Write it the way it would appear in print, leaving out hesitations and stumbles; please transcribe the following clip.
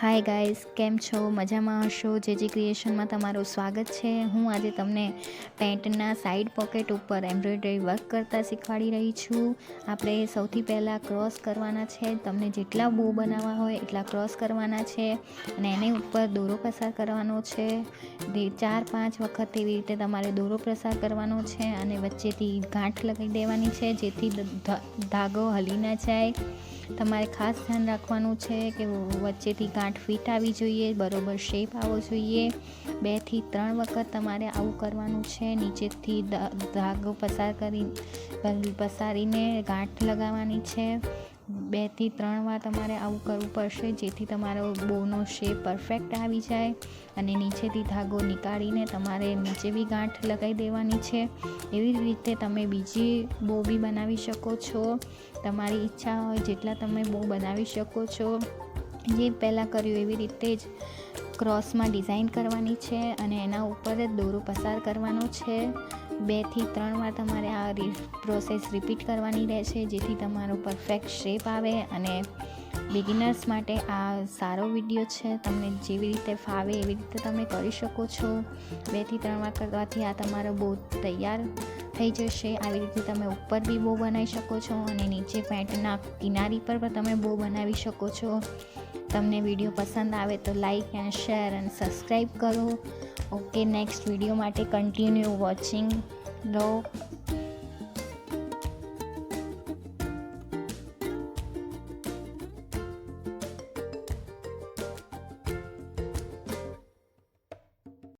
Hi guys, કેમ છો? મજામાં હશો? જેજી ક્રિએશનમાં તમારું સ્વાગત છે. હું આજે તમને પેન્ટના સાઈડ પોકેટ ઉપર એમ્બ્રોઇડરી વર્ક કરતાં શીખવાડી રહી છું. આપણે સૌથી પહેલાં ક્રોસ કરવાના છે. તમને જેટલા બો બનાવવા હોય એટલા ક્રોસ કરવાના છે અને એની ઉપર દોરો પસાર કરવાનો છે. 4-5 વખત એવી રીતે તમારે દોરો પસાર કરવાનો છે અને વચ્ચેથી ગાંઠ લગાવી દેવાની છે, જેથી ધાગો હલી ના જાય. તમારે ખાસ ધ્યાન રાખવાનું છે કે વચ્ચેથી ગાંઠ ફિટ આવી જોઈએ, બરોબર શેપ આવવો જોઈએ. 2 થી 3 વખત તમારે આવું કરવાનું છે. નીચેથી ધાગો પસારીને ગાંઠ લગાવવાની છે. 2 થી 3 વાર તમારે આવું કરવું પડશે, જેથી તમારો બોનો શેપ પરફેક્ટ આવી જાય. અને નીચેથી ધાગો નીકાળીને તમારે નીચે બી ગાંઠ લગાવી દેવાની છે. એવી રીતે તમે બીજી બો બી બનાવી શકો છો. તમારી ઈચ્છા હોય જેટલા તમે બો બનાવી શકો છો. જે પહેલાં કર્યું એવી રીતે જ ક્રોસમાં ડિઝાઇન કરવાની છે અને એના ઉપર જ દોરો પસાર કરવાનો છે. 2 થી 3 વાર તમારે આ પ્રોસેસ રિપીટ કરવાની રહેશે, જેથી તમારો પરફેક્ટ શેપ આવે. અને બિગિનર્સ માટે આ સારો વિડીયો છે. તમને જેવી રીતે ફાવે એવી રીતે તમે કરી શકો છો. 2 થી 3 વાર કરવાથી આ તમારો બો તૈયાર થઈ જશે. આવી રીતે તમે ઉપર બી બો બનાવી શકો છો અને નીચે પેન્ટના કિનારી પર પણ તમે બો બનાવી શકો છો. તમને વિડીયો પસંદ આવે તો like and share and subscribe કરો. ઓકે, નેક્સ્ટ વિડીયો માટે કન્ટિન્યુ વોચિંગ રહો.